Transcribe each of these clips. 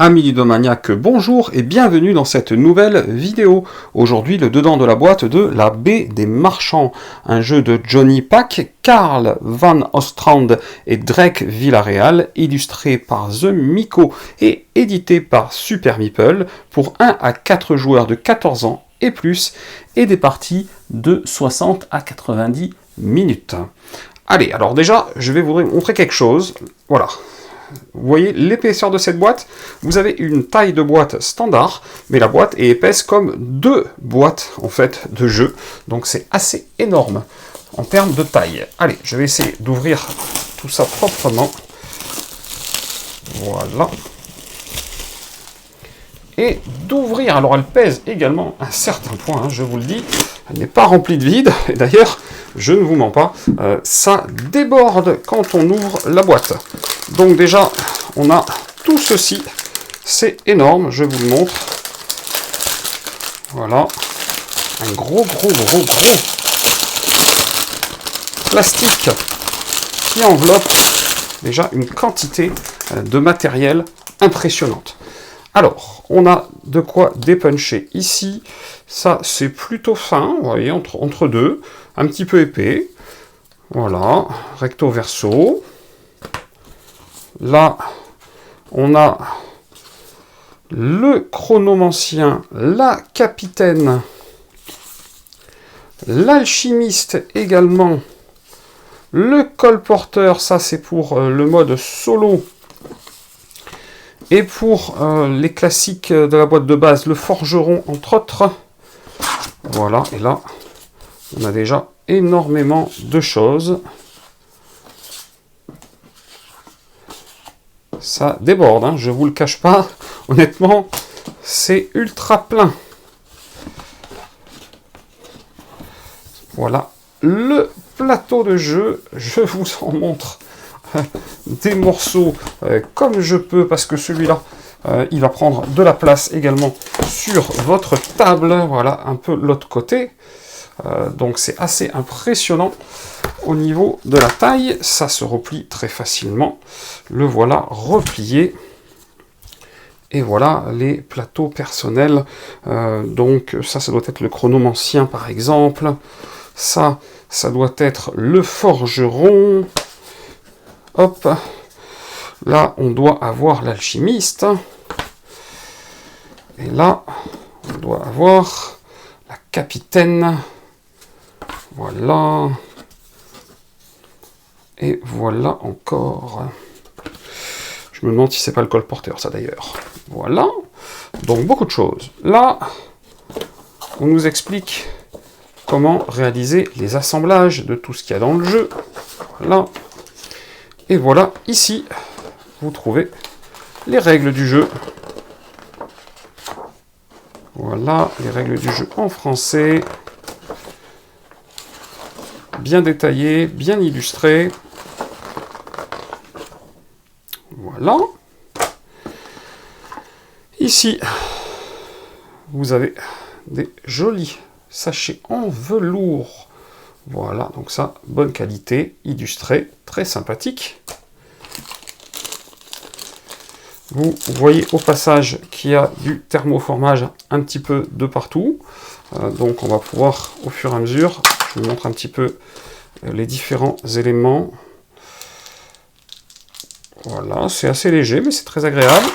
Amis ludomaniaques, bonjour et bienvenue dans cette nouvelle vidéo. Aujourd'hui, le dedans de la boîte de La Baie des Marchands, un jeu de Johnny Pack, Karl Van Ostrand et Drake Villarreal, illustré par The Miko et édité par Super Meeple pour 1 à 4 joueurs de 14 ans et plus, et des parties de 60 à 90 minutes. Allez, alors déjà, je vais vous montrer quelque chose. Voilà. Vous voyez l'épaisseur de cette boîte? Vous avez une taille de boîte standard, mais la boîte est épaisse comme 2 boîtes en fait de jeu. Donc c'est assez énorme en termes de taille. Allez, je vais essayer d'ouvrir tout ça proprement. Voilà. Et d'ouvrir, alors elle pèse également un certain point, je vous le dis. Elle n'est pas remplie de vide, et d'ailleurs, je ne vous mens pas, ça déborde quand on ouvre la boîte. Donc déjà, on a tout ceci, c'est énorme, je vous le montre. Voilà, un gros plastique qui enveloppe déjà une quantité de matériel impressionnante. Alors, on a de quoi dépuncher ici. Ça, c'est plutôt fin, vous voyez, entre deux, un petit peu épais. Voilà, recto verso. Là, on a le chronomancien, la capitaine, l'alchimiste également, le colporteur, ça c'est pour le mode solo. Et pour les classiques de la boîte de base, le forgeron entre autres. Voilà, et là, on a déjà énormément de choses. Ça déborde, hein, je ne vous le cache pas. Honnêtement, c'est ultra plein. Voilà, le plateau de jeu, je vous en montre des morceaux comme je peux, parce que celui-là, il va prendre de la place également sur votre table. Voilà, un peu l'autre côté. Donc c'est assez impressionnant au niveau de la taille. Ça se replie très facilement. Le voilà replié. Et voilà les plateaux personnels. Donc ça doit être le chronomancien par exemple. Ça doit être le forgeron. Hop. Là, on doit avoir l'alchimiste. Et là, on doit avoir la capitaine. Voilà. Et voilà encore. Je me demande si c'est pas le colporteur, ça d'ailleurs. Voilà. Donc, beaucoup de choses. Là, on nous explique comment réaliser les assemblages de tout ce qu'il y a dans le jeu. Voilà. Et voilà, ici, vous trouvez les règles du jeu. Voilà, les règles du jeu en français. Bien détaillées, bien illustrées. Voilà. Ici, vous avez des jolis sachets en velours. Voilà, donc ça, bonne qualité, illustré, très sympathique. Vous voyez au passage qu'il y a du thermoformage un petit peu de partout. Donc on va pouvoir, au fur et à mesure, je vous montre un petit peu les différents éléments. Voilà, c'est assez léger, mais c'est très agréable.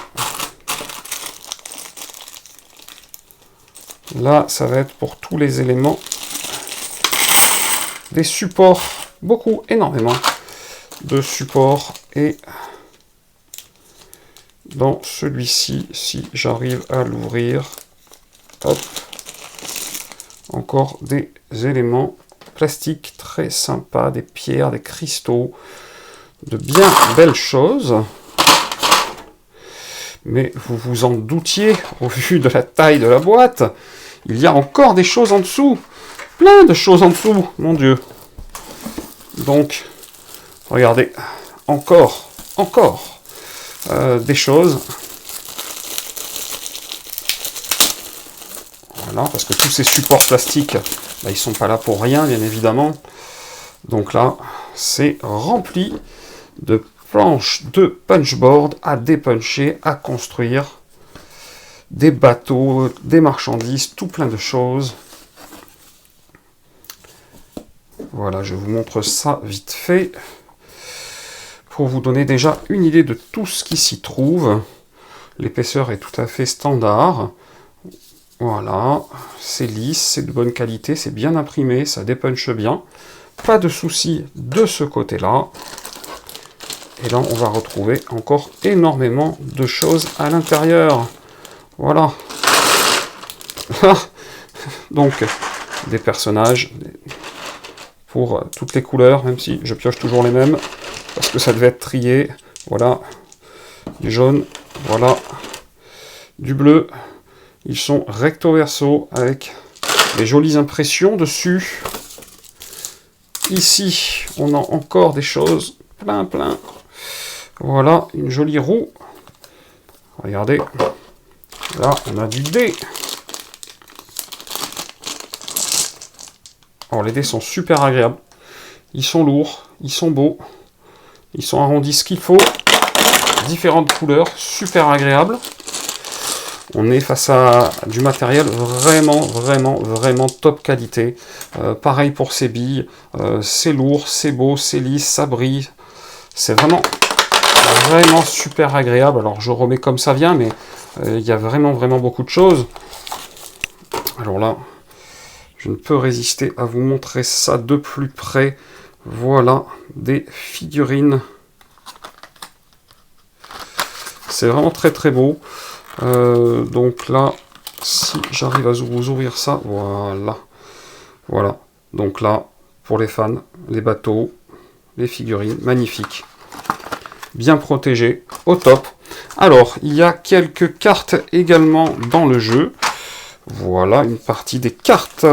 Là, ça va être pour tous les éléments. Des supports, énormément de supports, et dans celui-ci, si j'arrive à l'ouvrir, hop, encore des éléments plastiques très sympas, des pierres, des cristaux, de bien belles choses. Mais vous vous en doutiez, au vu de la taille de la boîte, il y a encore des choses en dessous. Plein de choses en dessous, mon Dieu. Donc, regardez, encore des choses. Voilà, parce que tous ces supports plastiques, ils ne sont pas là pour rien, bien évidemment. Donc là, c'est rempli de planche de punchboard à dépuncher, à construire des bateaux, des marchandises, tout plein de choses. Voilà, je vous montre ça vite fait pour vous donner déjà une idée de tout ce qui s'y trouve. L'épaisseur est tout à fait standard. Voilà, c'est lisse, c'est de bonne qualité, c'est bien imprimé, ça dépunche bien. Pas de souci de ce côté-là. Et là, on va retrouver encore énormément de choses à l'intérieur. Voilà. Donc, des personnages pour toutes les couleurs, même si je pioche toujours les mêmes, parce que ça devait être trié. Voilà, du jaune, voilà, du bleu. Ils sont recto verso avec des jolies impressions dessus. Ici, on a encore des choses plein. Voilà, une jolie roue. Regardez, là, on a du dé. Alors, les dés sont super agréables. Ils sont lourds, ils sont beaux. Ils sont arrondis ce qu'il faut. Différentes couleurs, super agréables. On est face à du matériel vraiment top qualité. Pareil pour ces billes. C'est lourd, c'est beau, c'est lisse, ça brille. C'est vraiment super agréable. Alors je remets comme ça vient, mais il y a vraiment beaucoup de choses. Alors là, je ne peux résister à vous montrer ça de plus près. Voilà, des figurines. C'est vraiment très beau. Donc là, si j'arrive à vous ouvrir ça, voilà. Donc là, pour les fans, les bateaux, les figurines, magnifiques. Bien protégés, au top. Alors, il y a quelques cartes également dans le jeu. Voilà, une partie des cartes.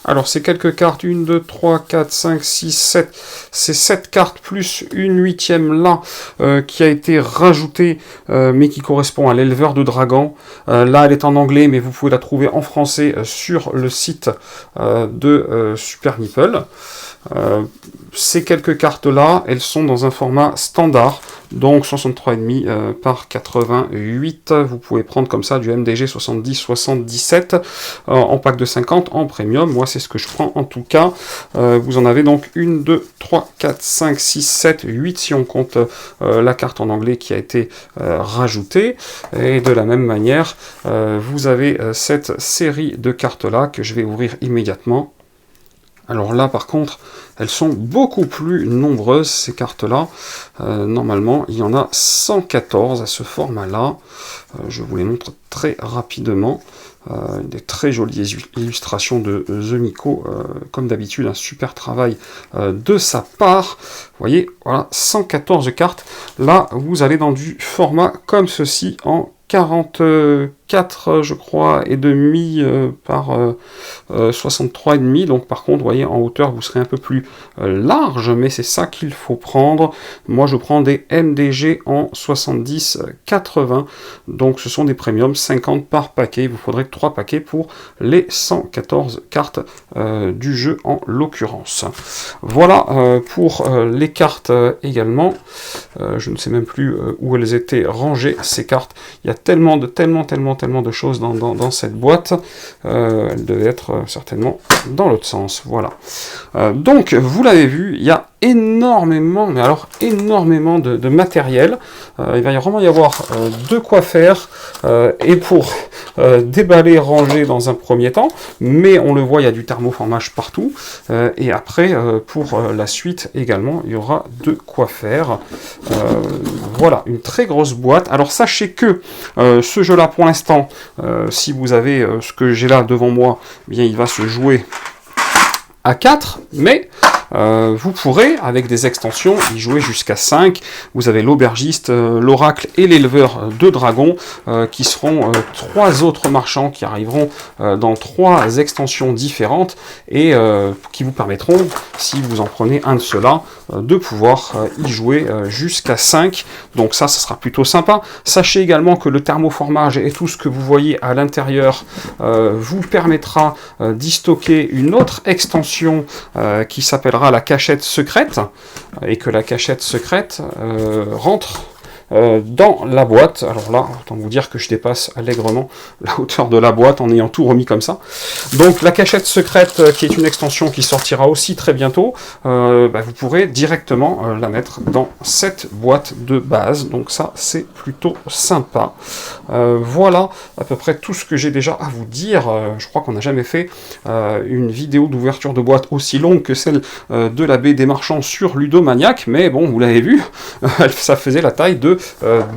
Alors, c'est quelques cartes, 1, 2, 3, 4, 5, 6, 7. C'est 7 cartes plus une 8e là, qui a été rajoutée, mais qui correspond à l'éleveur de dragons. Là, elle est en anglais, mais vous pouvez la trouver en français sur le site de Super Meeple. Ces quelques cartes-là, elles sont dans un format standard, donc 63,5 par 88. Vous pouvez prendre comme ça du MDG 70-77 en pack de 50 en premium. Moi, c'est ce que je prends en tout cas. Vous en avez donc 1, 2, 3, 4, 5, 6, 7, 8 si on compte la carte en anglais qui a été rajoutée. Et de la même manière, vous avez cette série de cartes-là que je vais ouvrir immédiatement. Alors là, par contre, elles sont beaucoup plus nombreuses, ces cartes-là. Normalement, il y en a 114 à ce format-là. Je vous les montre très rapidement. Des très jolies illustrations de The Miko, comme d'habitude, un super travail de sa part. Vous voyez, voilà, 114 cartes. Là, vous allez dans du format comme ceci, en 44, je crois, et demi par 63,5. Donc par contre, vous voyez, en hauteur, vous serez un peu plus large, mais c'est ça qu'il faut prendre. Moi, je prends des MDG en 70-80. Donc ce sont des premiums, 50 par paquet. Il vous faudrait 3 paquets pour les 114 cartes du jeu en l'occurrence. Voilà pour les cartes également. Je ne sais même plus où elles étaient rangées, ces cartes. Il y a tellement de choses dans cette boîte. Elle devait être certainement dans l'autre sens. Voilà. Donc, vous l'avez vu, il y a énormément, mais alors énormément de matériel. Il va vraiment y avoir de quoi faire et pour déballer, ranger dans un premier temps, mais on le voit, il y a du thermoformage partout, et après pour la suite également, il y aura de quoi faire. Voilà, une très grosse boîte. Alors sachez que ce jeu là pour l'instant, si vous avez ce que j'ai là devant moi, eh bien il va se jouer à 4, mais vous pourrez, avec des extensions, y jouer jusqu'à 5. Vous avez l'aubergiste, l'oracle et l'éleveur de dragons, qui seront 3 autres marchands qui arriveront dans 3 extensions différentes, et qui vous permettront, si vous en prenez un de ceux-là, de pouvoir y jouer jusqu'à 5. Donc ça sera plutôt sympa. Sachez également que le thermoformage et tout ce que vous voyez à l'intérieur vous permettra d'y stocker une autre extension qui s'appellera la cachette secrète, et que la cachette secrète rentre dans la boîte. Alors là, autant vous dire que je dépasse allègrement la hauteur de la boîte en ayant tout remis comme ça. Donc la cachette secrète, qui est une extension qui sortira aussi très bientôt, vous pourrez directement la mettre dans cette boîte de base. Donc ça, c'est plutôt sympa. Voilà à peu près tout ce que j'ai déjà à vous dire. Je crois qu'on n'a jamais fait une vidéo d'ouverture de boîte aussi longue que celle de la baie des marchands sur Ludomaniac, mais bon, vous l'avez vu, ça faisait la taille de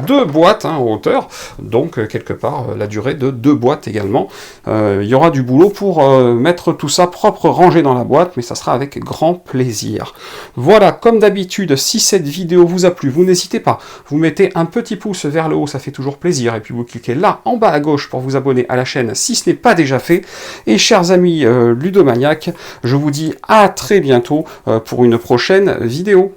2 boîtes en hauteur, donc quelque part la durée de 2 boîtes également. Il y aura du boulot pour mettre tout ça propre, rangé dans la boîte, mais ça sera avec grand plaisir. Voilà, comme d'habitude, si cette vidéo vous a plu, vous n'hésitez pas, vous mettez un petit pouce vers le haut, ça fait toujours plaisir, et puis vous cliquez là en bas à gauche pour vous abonner à la chaîne si ce n'est pas déjà fait. Et chers amis ludomaniacs, je vous dis à très bientôt pour une prochaine vidéo.